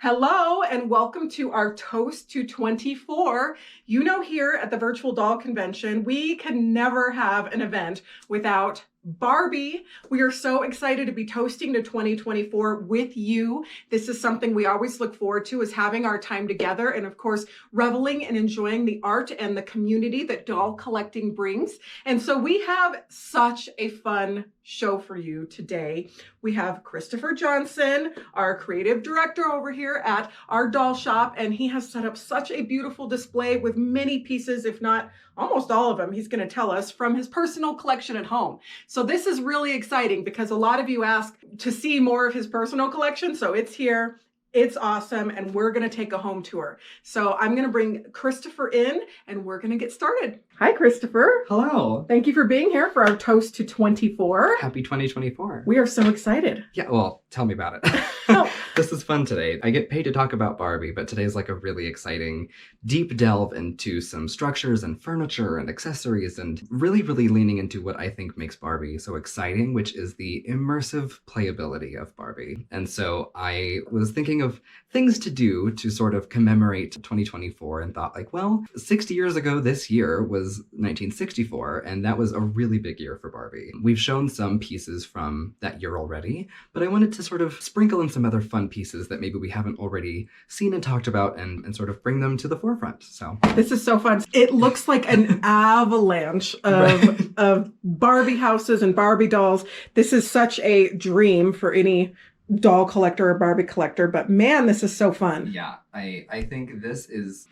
Hello and welcome to our Toast to 24. You know, here at the Virtual Doll Convention, we can never have an event without Barbie. We are so excited to be toasting to 2024 with you. This is something we always look forward to, is having our time together and of course, reveling and enjoying the art and the community that doll collecting brings. And so we have such a fun show for you today. We have Christopher Johnson, our creative director over here at our doll shop, and he has set up such a beautiful display with many pieces, if not almost all of them, he's going to tell us, from his personal collection at home. So this is really exciting because a lot of you ask to see more of his personal collection. So it's here. It's awesome. And we're going to take a home tour. So I'm going to bring Christopher in and we're going to get started. Hi, Christopher. Hello. Thank you for being here for our Toast to 24. Happy 2024. We are so excited. Yeah, well, tell me about it. Oh. This is fun today. I get paid to talk about Barbie, but today's like a really exciting deep delve into some structures and furniture and accessories and really leaning into what I think makes Barbie so exciting, which is the immersive playability of Barbie. And so I was thinking of things to do to sort of commemorate 2024 and thought like, well, 60 years ago this year was 1964, and that was a really big year for Barbie. We've shown some pieces from that year already, but I wanted to sort of sprinkle in some other fun pieces that maybe we haven't already seen and talked about and sort of bring them to the forefront. So this is so fun. It looks like an avalanche of Barbie houses and Barbie dolls. This is such a dream for any doll collector or Barbie collector, but man, this is so fun. Yeah, I think this is,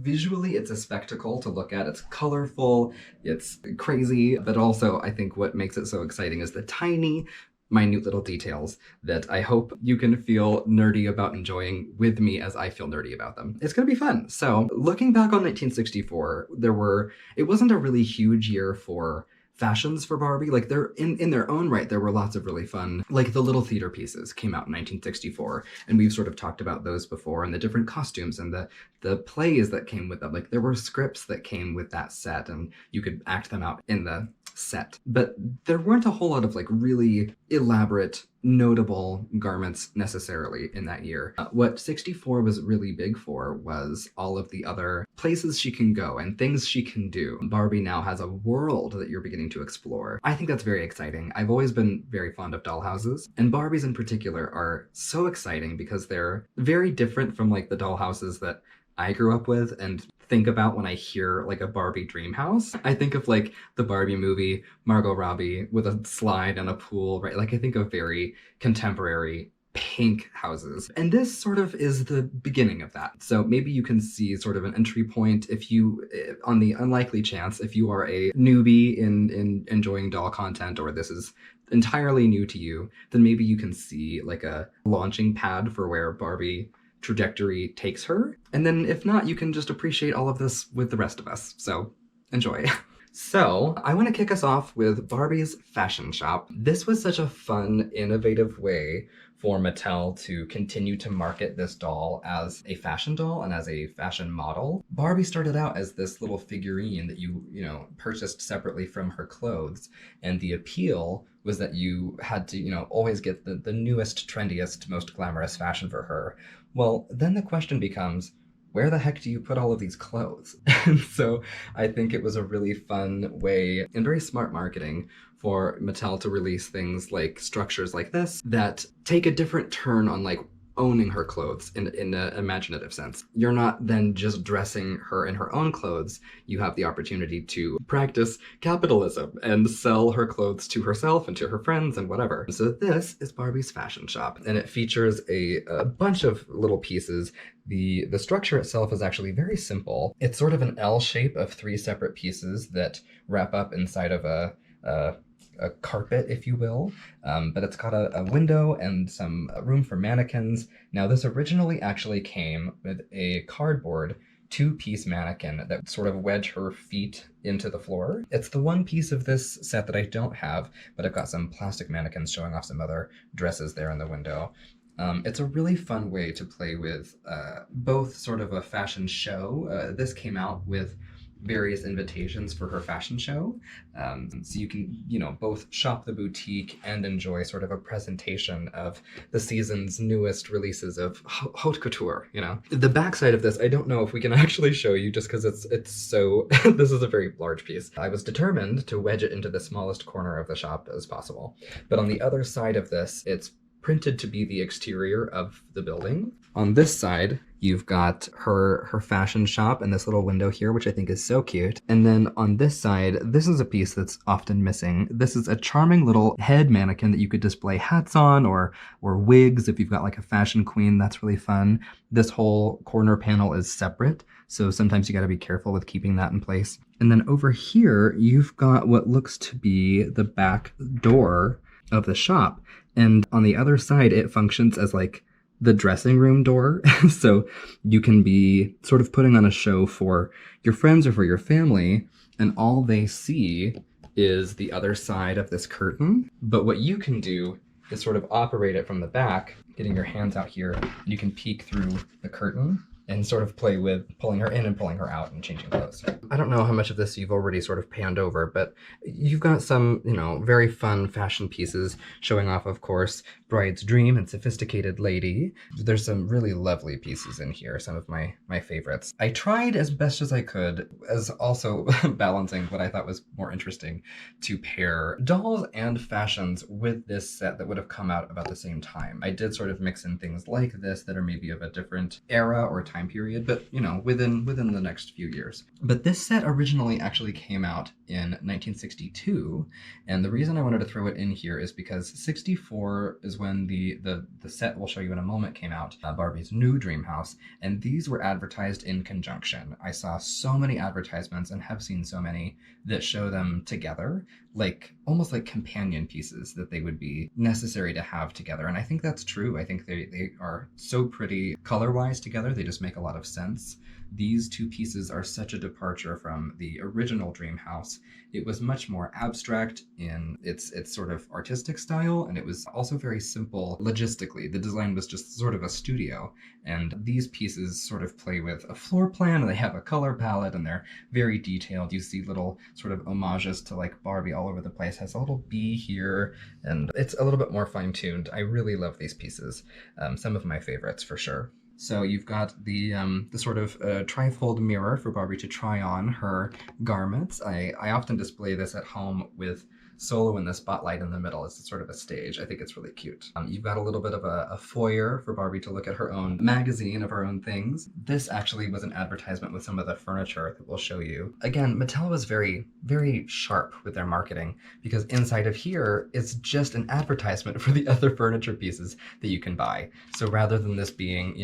visually it's a spectacle to look at. It's colorful, it's crazy, but also I think what makes it so exciting is the tiny, minute little details that I hope you can feel nerdy about enjoying with me as I feel nerdy about them. It's gonna be fun. So looking back on 1964, it wasn't a really huge year for fashions for Barbie. Like they're in their own right, there were lots of really fun, like the little theater pieces came out in 1964, and we've sort of talked about those before, and the different costumes and the plays that came with them. Like there were scripts that came with that set and you could act them out in the set. But there weren't a whole lot of like really elaborate, notable garments necessarily in that year. What 64 was really big for was all of the other places she can go and things she can do. Barbie now has a world that you're beginning to explore. I think that's very exciting. I've always been very fond of dollhouses, and Barbies in particular are so exciting because they're very different from like the dollhouses that I grew up with and think about when I hear like a Barbie dream house. I think of like the Barbie movie, Margot Robbie with a slide and a pool, right? Like I think of very contemporary pink houses. And this sort of is the beginning of that. So maybe you can see sort of an entry point if you, on the unlikely chance, if you are a newbie in enjoying doll content, or this is entirely new to you, then maybe you can see like a launching pad for where Barbie trajectory takes her. And then if not, you can just appreciate all of this with the rest of us. So enjoy. So I want to kick us off with Barbie's fashion shop. This was such a fun, innovative way for Mattel to continue to market this doll as a fashion doll and as a fashion model. Barbie started out as this little figurine that you purchased separately from her clothes. And the appeal was that you had to, always get the newest, trendiest, most glamorous fashion for her. Well, then the question becomes, where the heck do you put all of these clothes? And so I think it was a really fun way and very smart marketing for Mattel to release things like structures like this that take a different turn on like owning her clothes in an imaginative sense. You're not then just dressing her in her own clothes. You have the opportunity to practice capitalism and sell her clothes to herself and to her friends and whatever. So this is Barbie's fashion shop, and it features a bunch of little pieces. The structure itself is actually very simple. It's sort of an L shape of 3 separate pieces that wrap up inside of a carpet, if you will, but it's got a window and some room for mannequins. Now, this originally actually came with a cardboard 2-piece mannequin that sort of wedge her feet into the floor. It's the one piece of this set that I don't have, but I've got some plastic mannequins showing off some other dresses there in the window. It's a really fun way to play with both sort of a fashion show. This came out with various invitations for her fashion show. So you can, both shop the boutique and enjoy sort of a presentation of the season's newest releases of haute couture, The backside of this, I don't know if we can actually show you just because it's so, this is a very large piece. I was determined to wedge it into the smallest corner of the shop as possible. But on the other side of this, it's printed to be the exterior of the building. On this side, you've got her fashion shop and this little window here, which I think is so cute. And then on this side, this is a piece that's often missing. This is a charming little head mannequin that you could display hats on or wigs if you've got like a fashion queen. That's really fun. This whole corner panel is separate, so sometimes you got to be careful with keeping that in place. And then over here, you've got what looks to be the back door of the shop. And on the other side, it functions as like the dressing room door. So you can be sort of putting on a show for your friends or for your family, and all they see is the other side of this curtain. But what you can do is sort of operate it from the back, getting your hands out here, and you can peek through the curtain and sort of play with pulling her in and pulling her out and changing clothes. I don't know how much of this you've already sort of panned over, but you've got some, very fun fashion pieces showing off, of course, Bride's Dream and Sophisticated Lady. There's some really lovely pieces in here, some of my favorites. I tried as best as I could, as also balancing what I thought was more interesting, to pair dolls and fashions with this set that would have come out about the same time. I did sort of mix in things like this that are maybe of a different era or time period, but within the next few years. But this set originally actually came out in 1962, and the reason I wanted to throw it in here is because 64 is when the set we'll show you in a moment came out, Barbie's new dream house, and these were advertised in conjunction. I saw so many advertisements and have seen so many that show them together, like almost like companion pieces that they would be necessary to have together. And I think that's true. I think they are so pretty color-wise together. They just make a lot of sense. These two pieces are such a departure from the original dream house. It was much more abstract in its sort of artistic style, and it was also very simple logistically. The design was just sort of a studio, and these pieces sort of play with a floor plan, and they have a color palette, and they're very detailed. You see little sort of homages to like Barbie all over the place. Has a little bee here, and it's a little bit more fine-tuned. I really love these pieces. Some of my favorites for sure. So you've got the sort of trifold mirror for Barbie to try on her garments. I often display this at home with Solo in the spotlight in the middle as sort of a stage. I think it's really cute. You've got a little bit of a foyer for Barbie to look at her own magazine of her own things. This actually was an advertisement with some of the furniture that we'll show you. Again, Mattel was very, very sharp with their marketing, because inside of here is just an advertisement for the other furniture pieces that you can buy. So rather than this being,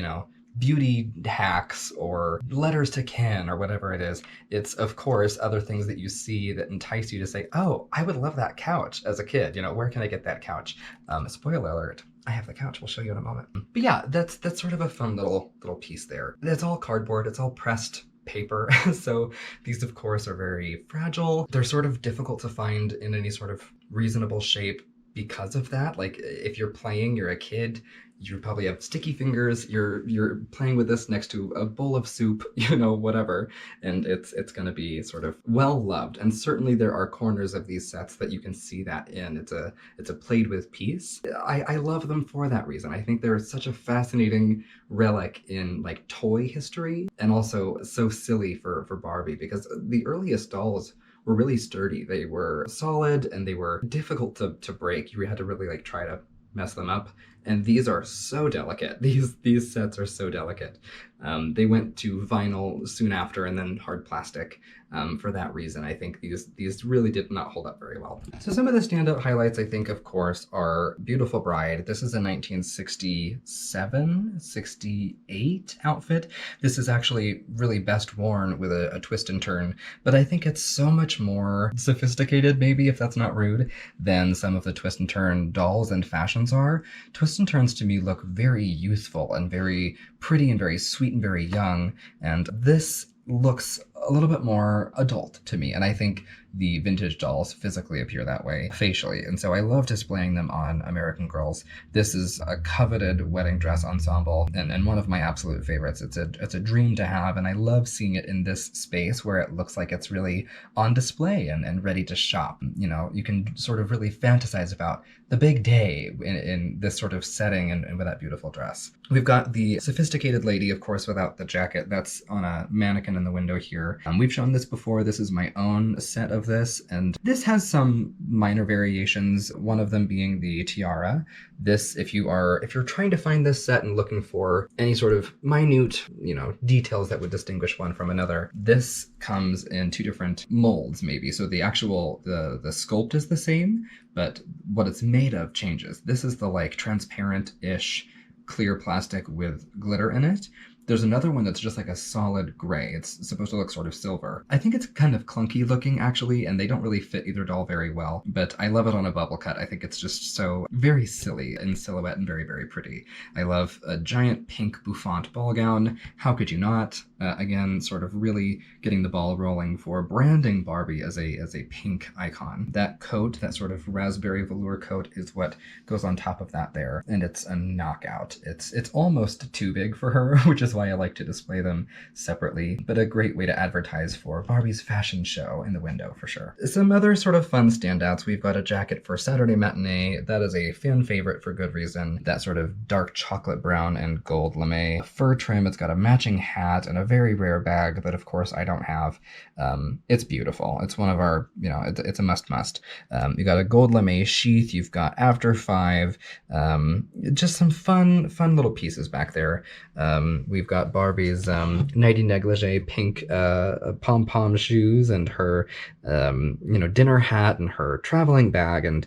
beauty hacks or letters to Ken or whatever it is, it's of course other things that you see that entice you to say, oh, I would love that couch as a kid. Where can I get that couch? Spoiler alert, I have the couch. We'll show you in a moment. But yeah, that's sort of a fun little piece there. It's all cardboard. It's all pressed paper. So these of course are very fragile. They're sort of difficult to find in any sort of reasonable shape because of that. Like if you're a kid, you probably have sticky fingers, you're playing with this next to a bowl of soup, whatever, and it's gonna be sort of well loved. And certainly there are corners of these sets that you can see that in. It's a played with piece. I love them for that reason. I think they're such a fascinating relic in like toy history, and also so silly for Barbie, because the earliest dolls were really sturdy. They were solid and they were difficult to break. You had to really like try to mess them up. And these are so delicate. These sets are so delicate. They went to vinyl soon after, and then hard plastic. For that reason, I think these really did not hold up very well. So some of the standout highlights, I think, of course, are Beautiful Bride. This is a 1967, 68 outfit. This is actually really best worn with a twist and turn, but I think it's so much more sophisticated, maybe, if that's not rude, than some of the twist and turn dolls and fashions are. Twist and turns to me look very youthful and very pretty and very sweet and very young, and this looks a little bit more adult to me. And I think the vintage dolls physically appear that way facially. And so I love displaying them on American Girls. This is a coveted wedding dress ensemble and one of my absolute favorites. It's a dream to have, and I love seeing it in this space where it looks like it's really on display and ready to shop. You know, you can sort of really fantasize about the big day in this sort of setting and with that beautiful dress. We've got the sophisticated lady, of course, without the jacket. That's on a mannequin in the window here. We've shown this before. This is my own set of this, and this has some minor variations, one of them being the tiara. This, if you're trying to find this set and looking for any sort of minute, details that would distinguish one from another, this comes in two different molds, maybe. So the actual, the sculpt is the same, but what it's made of changes. This is the like transparent-ish clear plastic with glitter in it. There's another one that's just like a solid gray. It's supposed to look sort of silver. I think it's kind of clunky looking actually, and they don't really fit either doll very well, but I love it on a bubble cut. I think it's just so very silly in silhouette and very, very pretty. I love a giant pink bouffant ball gown. How could you not? Again, sort of really getting the ball rolling for branding Barbie as a pink icon. That coat, that sort of raspberry velour coat, is what goes on top of that there, and it's a knockout. It's almost too big for her, which is why I like to display them separately, but a great way to advertise for Barbie's fashion show in the window for sure. Some other sort of fun standouts. We've got a jacket for Saturday matinee. That is a fan favorite for good reason. That sort of dark chocolate brown and gold lame fur trim. It's got a matching hat and a very rare bag that of course I don't have. It's beautiful. It's one of our, it's a must. You got a gold lame sheath. You've got After 5. Just some fun little pieces back there. We've got Barbie's nighty negligee pink pom-pom shoes and her dinner hat and her traveling bag and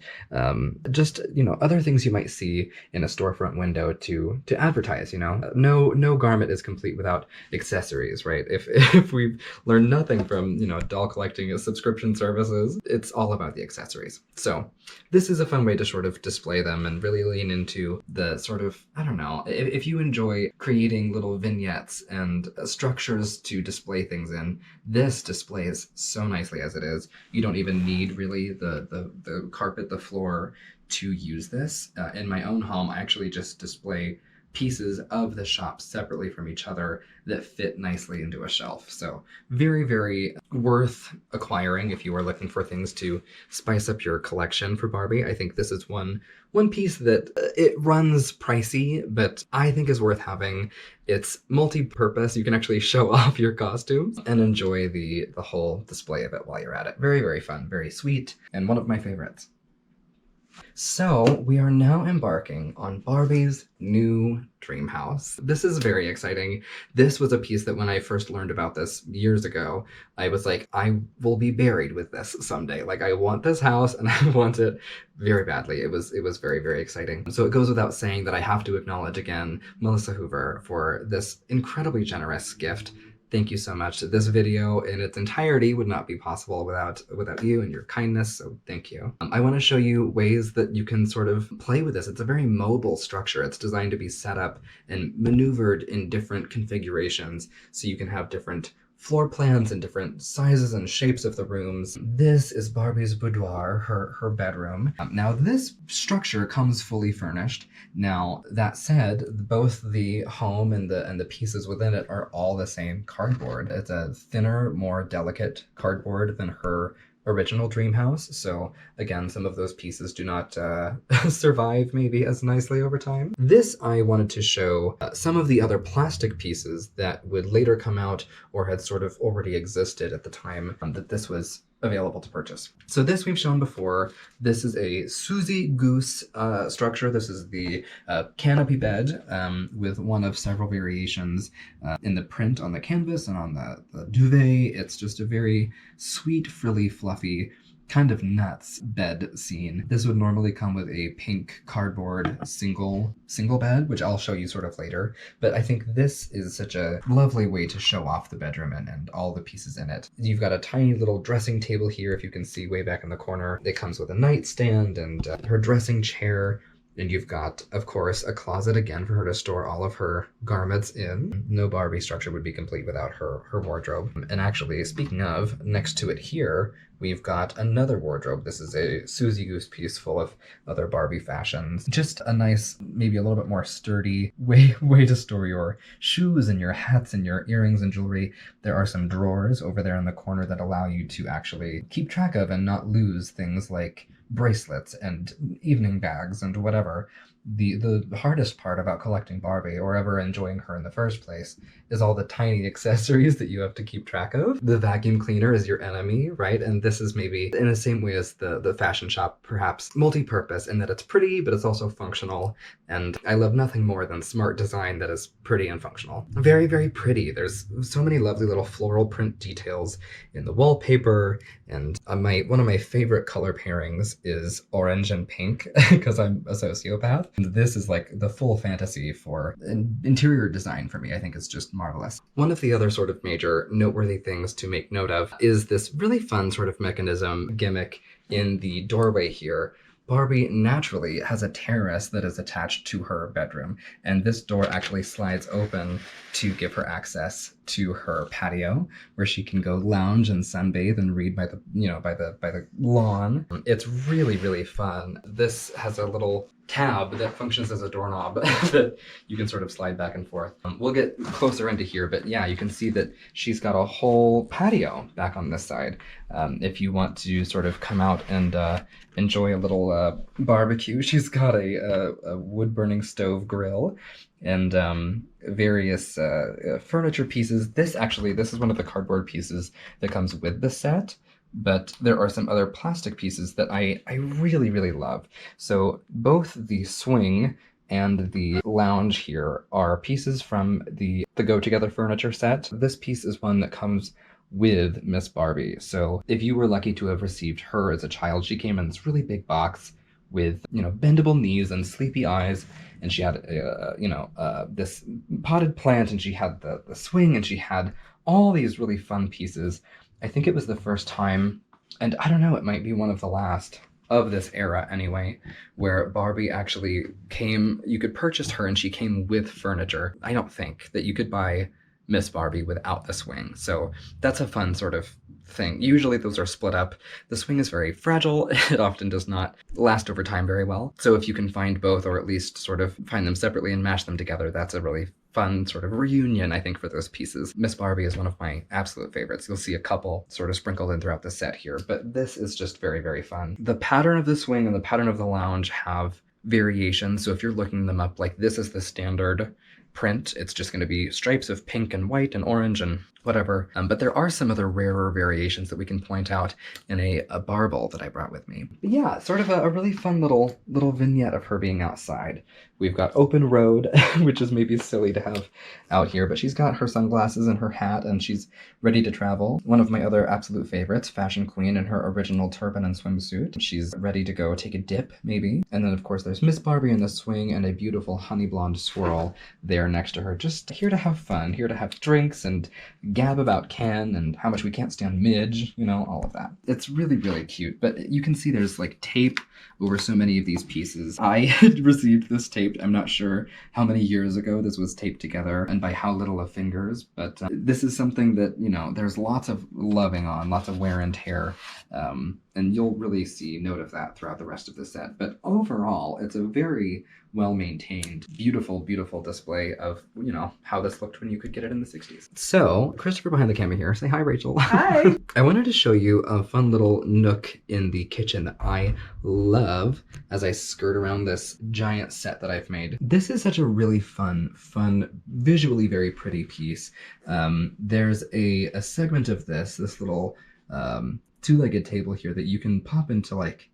just other things you might see in a storefront window to advertise. No garment is complete without accessories, right? If we've learned nothing from doll collecting subscription services, it's all about the accessories. So this is a fun way to sort of display them and really lean into the sort of, I don't know, if you enjoy creating little vignettes and structures to display things in, this displays so nicely as it is. You don't even need really the carpet, the floor to use this. In my own home, I actually just display pieces of the shop separately from each other that fit nicely into a shelf. So very, very worth acquiring if you are looking for things to spice up your collection for Barbie. I think this is one piece that it runs pricey, but I think is worth having. It's multi-purpose. You can actually show off your costumes and enjoy the whole display of it while you're at it. Very, very fun, very sweet, and one of my favorites. So we are now embarking on Barbie's new dream house. This is very exciting. This was a piece that when I first learned about this years ago, I was like, I will be buried with this someday. Like, I want this house and I want it very badly. It was very, very exciting. So it goes without saying that I have to acknowledge again Melissa Hoover for this incredibly generous gift. Thank you so much. This video in its entirety would not be possible without you and your kindness, so thank you. I want to show you ways that you can sort of play with this. It's a very mobile structure. It's designed to be set up and maneuvered in different configurations, so you can have different floor plans and different sizes and shapes of the rooms. This is Barbie's boudoir, her bedroom. Now this structure comes fully furnished. Now that said, both the home and the pieces within it are all the same cardboard. It's a thinner, more delicate cardboard than her original dream house. So again, some of those pieces do not survive maybe as nicely over time. This I wanted to show some of the other plastic pieces that would later come out or had sort of already existed at the time that this was available to purchase. So this we've shown before. This is a Suzy Goose structure. This is the canopy bed with one of several variations in the print on the canvas and on the duvet. It's just a very sweet, frilly, fluffy, kind of nuts bed scene. This would normally come with a pink cardboard single bed, which I'll show you sort of later. But I think this is such a lovely way to show off the bedroom and all the pieces in it. You've got a tiny little dressing table here, if you can see way back in the corner. It comes with a nightstand and her dressing chair. And you've got, of course, a closet again for her to store all of her garments in. No Barbie structure would be complete without her wardrobe. And actually, speaking of, next to it here, we've got another wardrobe. This is a Susie Goose piece full of other Barbie fashions. Just a nice, maybe a little bit more sturdy way to store your shoes and your hats and your earrings and jewelry. There are some drawers over there in the corner that allow you to actually keep track of and not lose things like bracelets and evening bags and whatever. The hardest part about collecting Barbie or ever enjoying her in the first place is all the tiny accessories that you have to keep track of. The vacuum cleaner is your enemy, right? And this is maybe in the same way as the fashion shop, perhaps multi-purpose in that it's pretty, but it's also functional. And I love nothing more than smart design that is pretty and functional. Very, very pretty. There's so many lovely little floral print details in the wallpaper. And one of my favorite color pairings is orange and pink because I'm a sociopath. And this is like the full fantasy for interior design for me. I think it's just marvelous. One of the other sort of major noteworthy things to make note of is this really fun sort of mechanism gimmick in the doorway here. Barbie naturally has a terrace that is attached to her bedroom, and this door actually slides open to give her access to her patio, where she can go lounge and sunbathe and read by the lawn. It's really, really fun. This has a little tab that functions as a doorknob that you can sort of slide back and forth. We'll get closer into here, but yeah, you can see that she's got a whole patio back on this side. If you want to sort of come out and enjoy a little barbecue, she's got a wood-burning stove grill and various furniture pieces. This is one of the cardboard pieces that comes with the set. But there are some other plastic pieces that I really, really love. So both the swing and the lounge here are pieces from the Go Together furniture set. This piece is one that comes with Miss Barbie. So if you were lucky to have received her as a child, she came in this really big box with, bendable knees and sleepy eyes. And she had, this potted plant, and she had the swing, and she had all these really fun pieces. I think it was the first time, and I don't know, it might be one of the last of this era anyway, where Barbie actually came, you could purchase her and she came with furniture. I don't think that you could buy Miss Barbie without the swing. So that's a fun sort of thing. Usually those are split up. The swing is very fragile. It often does not last over time very well. So if you can find both, or at least sort of find them separately and mash them together, that's a really fun sort of reunion, I think, for those pieces. Miss Barbie is one of my absolute favorites. You'll see a couple sort of sprinkled in throughout the set here, but this is just very, very fun. The pattern of the swing and the pattern of the lounge have variations. So if you're looking them up, like this is the standard print. It's just going to be stripes of pink and white and orange and whatever. But there are some other rarer variations that we can point out in a barbel that I brought with me. But yeah, sort of a really fun little vignette of her being outside. We've got open road, which is maybe silly to have out here, but she's got her sunglasses and her hat, and she's ready to travel. One of my other absolute favorites, Fashion Queen in her original turban and swimsuit. She's ready to go take a dip, maybe. And then, of course, there's Miss Barbie in the swing and a beautiful honey blonde swirl there next to her. Just here to have fun, here to have drinks and gab about Ken and how much we can't stand Midge, all of that. It's really, really cute, but you can see there's like tape over so many of these pieces. I had received this taped, I'm not sure how many years ago this was taped together and by how little of fingers, but this is something that, there's lots of loving on, lots of wear and tear, and you'll really see note of that throughout the rest of the set. But overall, it's a very well-maintained, beautiful, beautiful display of, how this looked when you could get it in the 60s. So, Christopher behind the camera here. Say hi, Rachel. Hi. I wanted to show you a fun little nook in the kitchen that I love as I skirt around this giant set that I've made. This is such a really fun, visually very pretty piece. There's a segment of this little two-legged table here that you can pop into like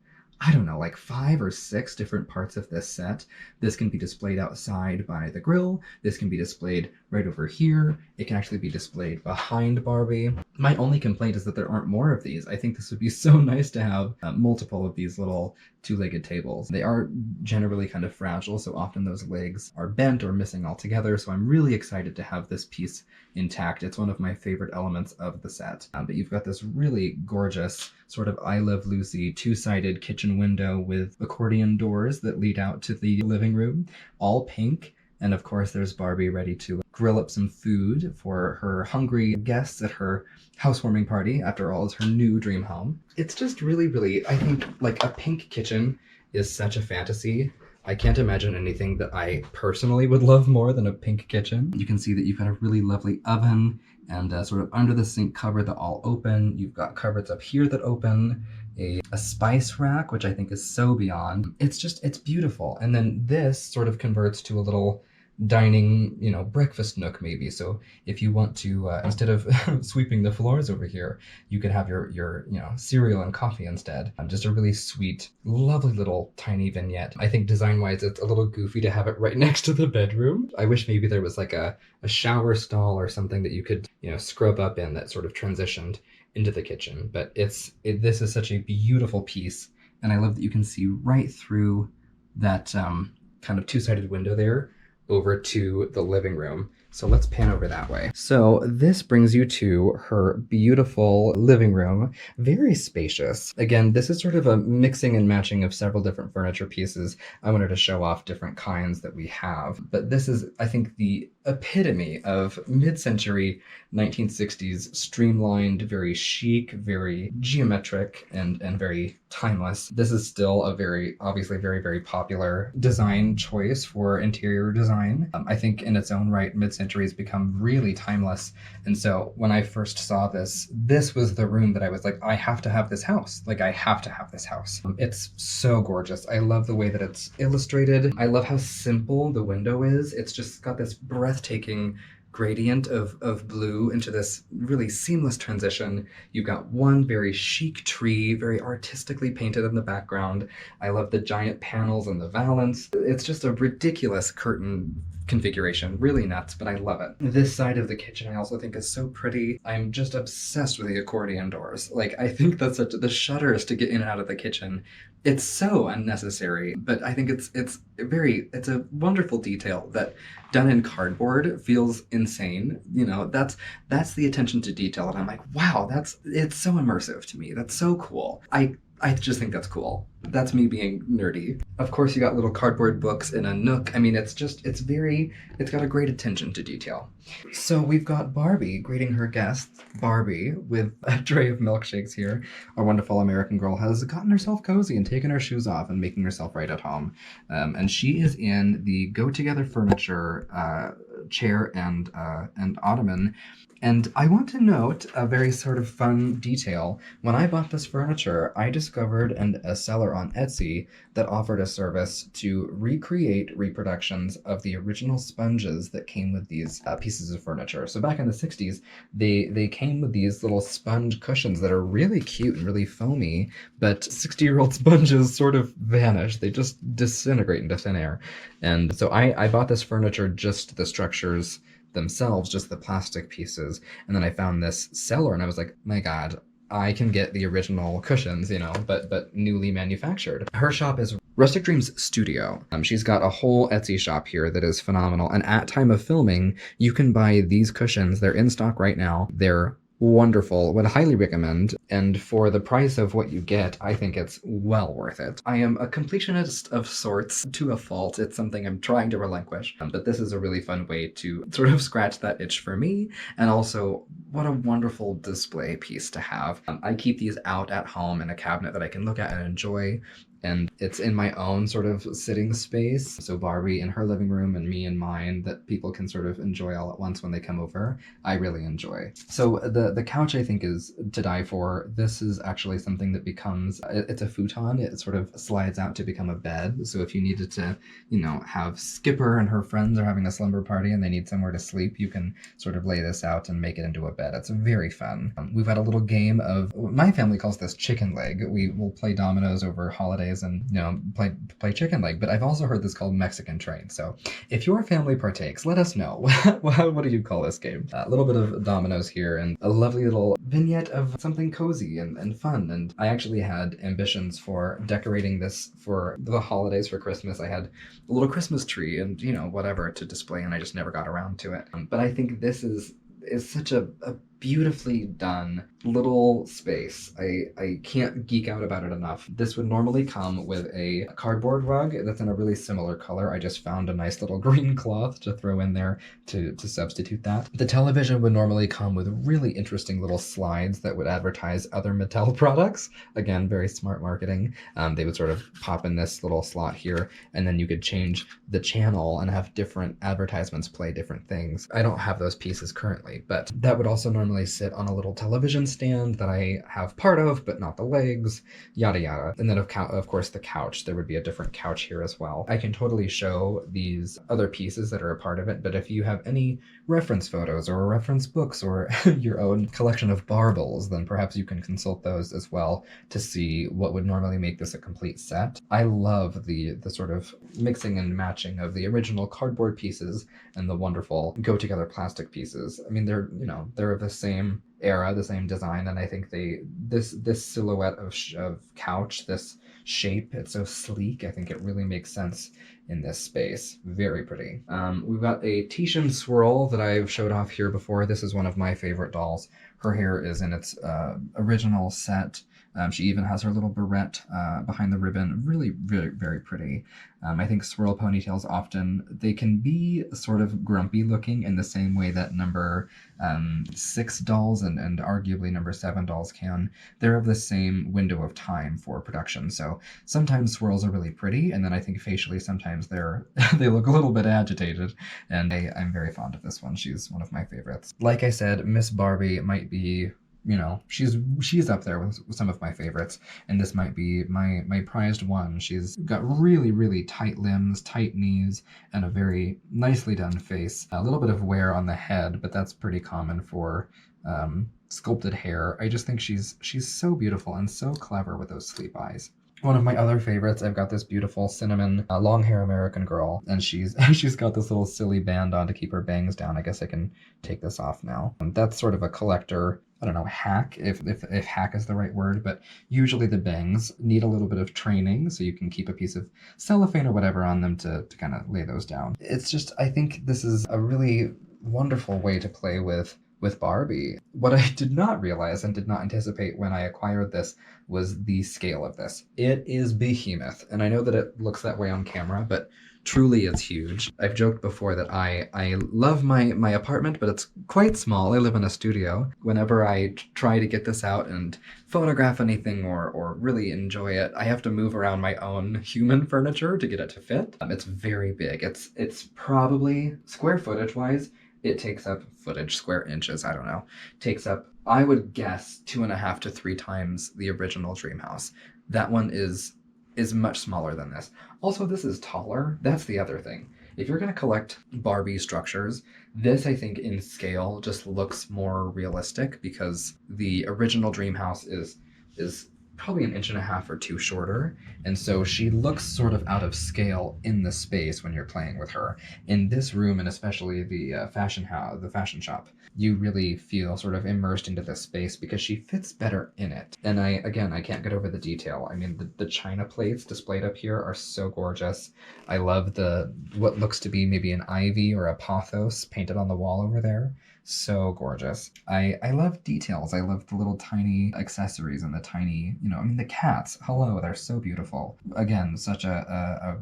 5 or 6 different parts of this set. This can be displayed outside by the grill. This can be displayed right over here. It can actually be displayed behind Barbie. My only complaint is that there aren't more of these. I think this would be so nice to have multiple of these little two-legged tables. They are generally kind of fragile, so often those legs are bent or missing altogether, so I'm really excited to have this piece intact. It's one of my favorite elements of the set. But you've got this really gorgeous sort of I Love Lucy two-sided kitchen window with accordion doors that lead out to the living room, all pink. And of course, there's Barbie ready to grill up some food for her hungry guests at her housewarming party. After all, it's her new dream home. It's just really, really, I think, like, a pink kitchen is such a fantasy. I can't imagine anything that I personally would love more than a pink kitchen. You can see that you've got a really lovely oven and sort of under the sink cupboard that all open. You've got cupboards up here that open, a spice rack, which I think is so beyond. It's beautiful. And then this sort of converts to a little dining, breakfast nook maybe. So if you want to, instead of sweeping the floors over here, you could have your cereal and coffee instead. Just a really sweet, lovely little tiny vignette. I think design-wise, it's a little goofy to have it right next to the bedroom. I wish maybe there was like a shower stall or something that you could, scrub up in that sort of transitioned into the kitchen. But this is such a beautiful piece, and I love that you can see right through that kind of two-sided window there over to the living room. So let's pan over that way. So this brings you to her beautiful living room, very spacious. Again, this is sort of a mixing and matching of several different furniture pieces. I wanted to show off different kinds that we have, but this is, I think, the epitome of mid-century 1960s streamlined, very chic, very geometric, and very timeless. This is still a obviously very, very popular design choice for interior design. I think in its own right, mid-century has become really timeless. And so when I first saw this was the room that I was like, I have to have this house. Like, I have to have this house. It's so gorgeous. I love the way that it's illustrated. I love how simple the window is. It's just got this breathtaking gradient of blue into this really seamless transition. You've got one very chic tree, very artistically painted in the background. I love the giant panels and the valance. It's just a ridiculous curtain configuration, really nuts, but I love it. This side of the kitchen I also think is so pretty. I'm just obsessed with the accordion doors. Like, I think that's the shutters to get in and out of the kitchen. It's so unnecessary, but I think it's a wonderful detail that done in cardboard feels insane. That's the attention to detail, and I'm like, wow, it's so immersive to me. That's so cool. I just think that's cool. That's me being nerdy. Of course, you got little cardboard books in a nook. I mean, it's got a great attention to detail. So we've got Barbie greeting her guests. Barbie, with a tray of milkshakes here. Our wonderful American girl has gotten herself cozy and taken her shoes off and making herself right at home. And she is in the Go Together Furniture chair and ottoman. And I want to note a very sort of fun detail. When I bought this furniture, I discovered a seller on Etsy that offered a service to recreate reproductions of the original sponges that came with these pieces of furniture. So back in the 60s, they came with these little sponge cushions that are really cute and really foamy, but 60-year-old sponges sort of vanish. They just disintegrate into thin air. And so I bought this furniture, just the structures themselves, just the plastic pieces, and then I found this seller and I was like, my god, I can get the original cushions, but newly manufactured. Her shop is Rustic Dreams Studio. She's got a whole Etsy shop here that is phenomenal, and at time of filming you can buy these cushions. They're in stock right now. They're wonderful, would highly recommend, and for the price of what you get, I think it's well worth it. I am a completionist of sorts to a fault. It's something I'm trying to relinquish, but this is a really fun way to sort of scratch that itch for me, and also what a wonderful display piece to have. I keep these out at home in a cabinet that I can look at and enjoy, and it's in my own sort of sitting space. So Barbie in her living room and me in mine, that people can sort of enjoy all at once when they come over. I really enjoy. So the couch, I think, is to die for. This is actually something that becomes, it's a futon. It sort of slides out to become a bed. So if you needed to, have Skipper and her friends are having a slumber party and they need somewhere to sleep, you can sort of lay this out and make it into a bed. It's very fun. We've had a little game of, my family calls this chicken leg. We will play dominoes over holidays toys and, you know, play chicken leg. But I've also heard this called Mexican Train. So if your family partakes, let us know. What do you call this game? A little bit of dominoes here and a lovely little vignette of something cozy and fun. And I actually had ambitions for decorating this for the holidays, for Christmas. I had a little Christmas tree and, you know, whatever to display, and I just never got around to it. But I think this is such a beautifully done little space. I can't geek out about it enough. This would normally come with a cardboard rug that's in a really similar color. I just found a nice little green cloth to throw in there to substitute that. The television would normally come with really interesting little slides that would advertise other Mattel products. Again, very smart marketing. They would sort of pop in this little slot here, and then you could change the channel and have different advertisements play different things. I don't have those pieces currently, but that would also normally sit on a little television stand that I have part of, but not the legs, yada yada. And then of course the couch, there would be a different couch here as well. I can totally show these other pieces that are a part of it, but if you have any reference photos or reference books or your own collection of baubles, then perhaps you can consult those as well to see what would normally make this a complete set. I love the sort of mixing and matching of the original cardboard pieces and the wonderful go-together plastic pieces. I mean, they're of the same era, the same design, and I think this silhouette of couch, this shape, it's so sleek. I think it really makes sense in this space. Very pretty. We've got a Titian swirl that I've showed off here before. This is one of my favorite dolls. Her hair is in its original set. She even has her little barrette behind the ribbon. Really, very, very pretty. I think swirl ponytails often, they can be sort of grumpy looking in the same way that number 6 dolls and arguably number 7 dolls can. They're of the same window of time for production. So sometimes swirls are really pretty, and then I think facially sometimes they look a little bit agitated, and I'm very fond of this one. She's one of my favorites. Like I said, Miss Barbie might be, you know, she's up there with some of my favorites, and this might be my prized one. She's got really, really tight limbs, tight knees, and a very nicely done face. A little bit of wear on the head, but that's pretty common for sculpted hair. I just think she's so beautiful and so clever with those sleep eyes. One of my other favorites, I've got this beautiful cinnamon long hair American girl, and she's got this little silly band on to keep her bangs down. I guess I can take this off now. That's sort of a collector, I don't know, hack, if hack is the right word, but usually the bangs need a little bit of training, so you can keep a piece of cellophane or whatever on them to kind of lay those down. It's just, I think this is a really wonderful way to play with Barbie. What I did not realize and did not anticipate when I acquired this was the scale of this. It is behemoth, and I know that it looks that way on camera, but truly it's huge. I've joked before that I love my apartment, but it's quite small. I live in a studio. Whenever I try to get this out and photograph anything or really enjoy it, I have to move around my own human furniture to get it to fit. It's very big. It's probably, square footage wise, it takes up square inches, I don't know, takes up, I would guess, 2.5 to 3 times the original dream house. That one is much smaller than this. Also, this is taller. That's the other thing. If you're going to collect Barbie structures, this, I think, in scale just looks more realistic, because the original dream house is probably 1.5 or 2 inches shorter, and so she looks sort of out of scale in the space when you're playing with her. In this room, and especially the fashion shop, you really feel sort of immersed into this space because she fits better in it. And I can't get over the detail. I mean, the china plates displayed up here are so gorgeous. I love what looks to be maybe an ivy or a pothos painted on the wall over there. So gorgeous. I love details. I love the little tiny accessories and the tiny, I mean, the cats, hello, they're so beautiful. Again, such a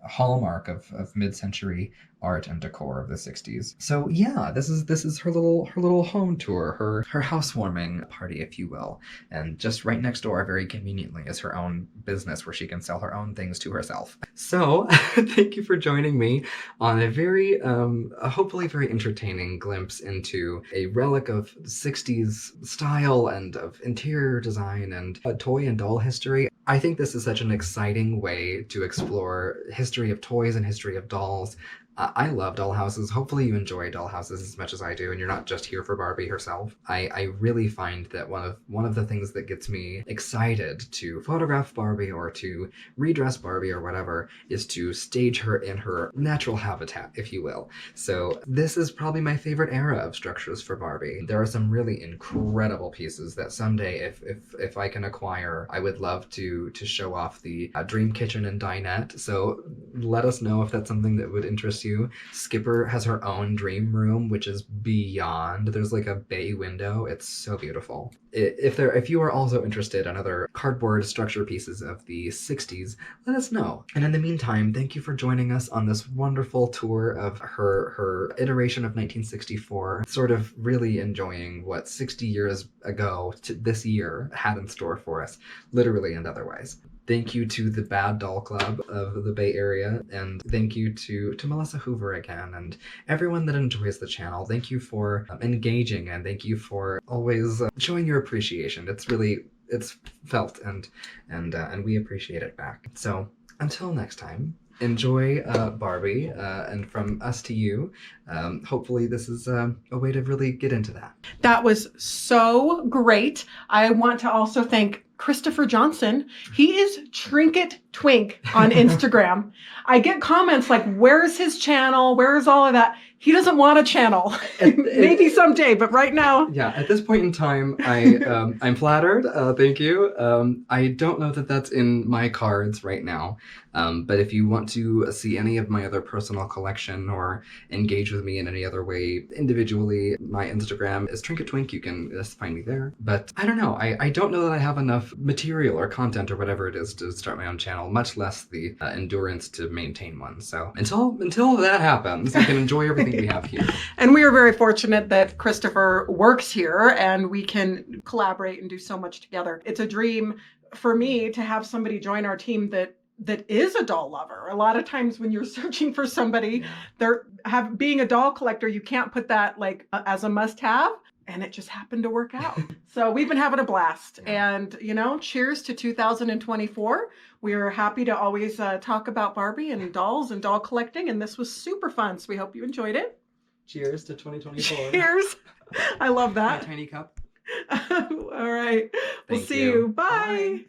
hallmark of mid-century art and decor of the 60s. So yeah, this is her little home tour, her housewarming party, if you will. And just right next door, very conveniently, is her own business where she can sell her own things to herself. So thank you for joining me on a very, hopefully very entertaining glimpse into a relic of 60s style and of interior design and toy and doll history. I think this is such an exciting way to explore history of toys and history of dolls. I love dollhouses. Hopefully you enjoy dollhouses as much as I do, and you're not just here for Barbie herself. I really find that one of the things that gets me excited to photograph Barbie or to redress Barbie or whatever is to stage her in her natural habitat, if you will. So this is probably my favorite era of structures for Barbie. There are some really incredible pieces that someday, if I can acquire, I would love to show off the dream kitchen and dinette. So let us know if that's something that would interest you. Skipper has her own dream room, which is beyond. There's like a bay window. It's so beautiful. If you are also interested in other cardboard structure pieces of the 60s, let us know. And in the meantime, thank you for joining us on this wonderful tour of her iteration of 1964, sort of really enjoying what 60 years ago to this year had in store for us, literally and otherwise. Thank you to the Bad Doll Club of the Bay Area, and thank you to Melissa Hoover again, and everyone that enjoys the channel. Thank you for engaging, and thank you for always showing your appreciation. It's felt, and we appreciate it back. So until next time, enjoy Barbie, and from us to you, hopefully this is a way to really get into that. That was so great. I want to also thank Christopher Johnson. He is Trinket Twink on Instagram. I get comments like, where's his channel? Where's all of that? He doesn't want a channel. Maybe someday, but right now. Yeah, at this point in time, I'm flattered. Thank you. I don't know that that's in my cards right now. But if you want to see any of my other personal collection or engage with me in any other way individually, my Instagram is Trinket Twink. You can just find me there. But I don't know. I don't know that I have enough material or content or whatever it is to start my own channel, much less the endurance to maintain one. So until that happens, you can enjoy everything we have here. And we are very fortunate that Christopher works here and we can collaborate and do so much together. It's a dream for me to have somebody join our team that is a doll lover. A lot of times when you're searching for somebody, being a doll collector, you can't put that like as a must-have. And it just happened to work out. So we've been having a blast. Yeah. And, cheers to 2024. We are happy to always talk about Barbie and dolls and doll collecting. And this was super fun. So we hope you enjoyed it. Cheers to 2024. Cheers. I love that. My tiny cup. All right. We'll see you. Bye. Bye.